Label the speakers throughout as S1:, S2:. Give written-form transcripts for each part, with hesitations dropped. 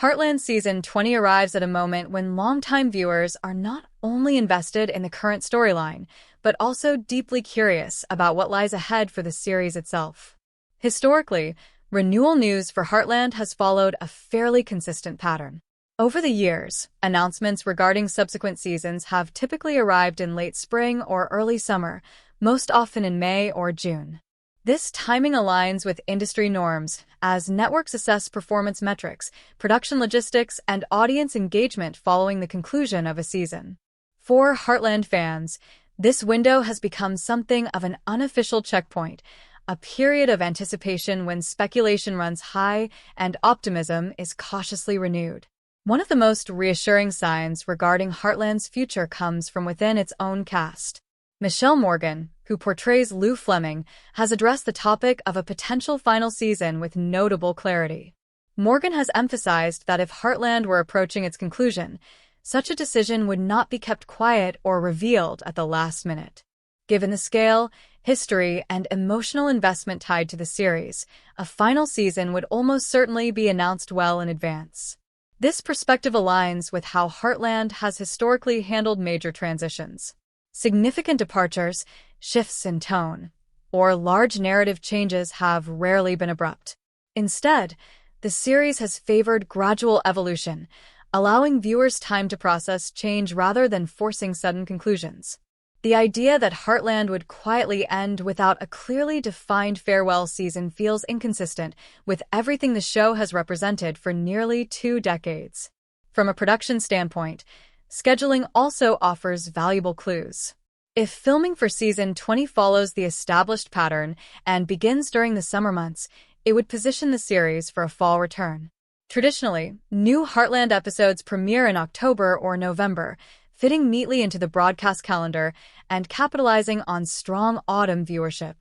S1: Heartland Season 20 arrives at a moment when longtime viewers are not only invested in the current storyline, but also deeply curious about what lies ahead for the series itself. Historically, renewal news for Heartland has followed a fairly consistent pattern. Over the years, announcements regarding subsequent seasons have typically arrived in late spring or early summer, most often in May or June. This timing aligns with industry norms, as networks assess performance metrics, production logistics, and audience engagement following the conclusion of a season. For Heartland fans, this window has become something of an unofficial checkpoint, a period of anticipation when speculation runs high and optimism is cautiously renewed. One of the most reassuring signs regarding Heartland's future comes from within its own cast. Michelle Morgan, who portrays Lou Fleming, has addressed the topic of a potential final season with notable clarity. Morgan has emphasized that if Heartland were approaching its conclusion, such a decision would not be kept quiet or revealed at the last minute. Given the scale, history, and emotional investment tied to the series, a final season would almost certainly be announced well in advance. This perspective aligns with how Heartland has historically handled major transitions. Significant departures, shifts in tone, or large narrative changes have rarely been abrupt. Instead, the series has favored gradual evolution, allowing viewers time to process change rather than forcing sudden conclusions. The idea that Heartland would quietly end without a clearly defined farewell season feels inconsistent with everything the show has represented for nearly 2 decades. From a production standpoint, scheduling also offers valuable clues. If filming for Season 20 follows the established pattern and begins during the summer months, it would position the series for a fall return. Traditionally, new Heartland episodes premiere in October or November, fitting neatly into the broadcast calendar and capitalizing on strong autumn viewership.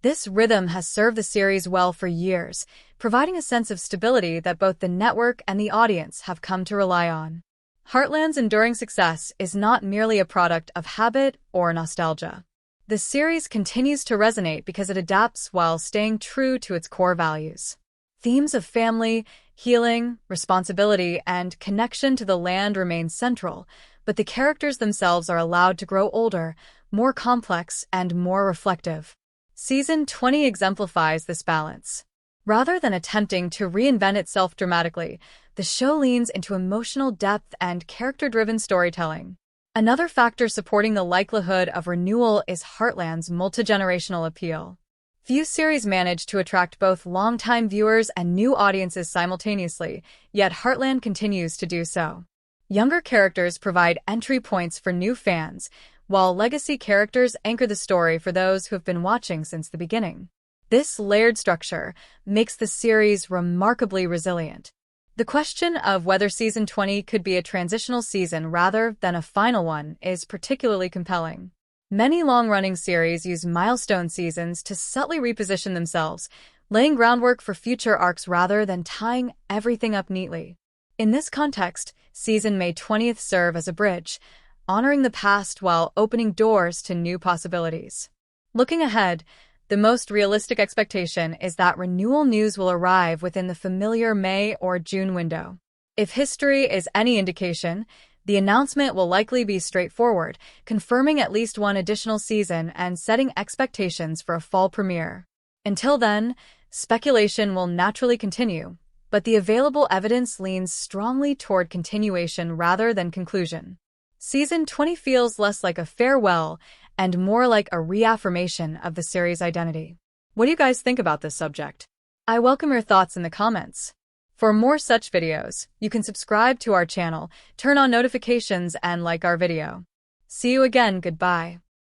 S1: This rhythm has served the series well for years, providing a sense of stability that both the network and the audience have come to rely on. Heartland's enduring success is not merely a product of habit or nostalgia. The series continues to resonate because it adapts while staying true to its core values. Themes of family, healing, responsibility, and connection to the land remain central, but the characters themselves are allowed to grow older, more complex, and more reflective. Season 20 exemplifies this balance. Rather than attempting to reinvent itself dramatically, the show leans into emotional depth and character-driven storytelling. Another factor supporting the likelihood of renewal is Heartland's multi-generational appeal. Few series manage to attract both longtime viewers and new audiences simultaneously, yet Heartland continues to do so. Younger characters provide entry points for new fans, while legacy characters anchor the story for those who have been watching since the beginning. This layered structure makes the series remarkably resilient. The question of whether Season 20 could be a transitional season rather than a final one is particularly compelling. Many long-running series use milestone seasons to subtly reposition themselves, laying groundwork for future arcs rather than tying everything up neatly. In this context, Season May 20th serve as a bridge, honoring the past while opening doors to new possibilities. Looking ahead, the most realistic expectation is that renewal news will arrive within the familiar May or June window. If history is any indication, the announcement will likely be straightforward, confirming at least one additional season and setting expectations for a fall premiere. Until then, speculation will naturally continue, but the available evidence leans strongly toward continuation rather than conclusion. Season 20 feels less like a farewell and more like a reaffirmation of the series' identity. What do you guys think about this subject? I welcome your thoughts in the comments. For more such videos, you can subscribe to our channel, turn on notifications, and like our video. See you again. Goodbye.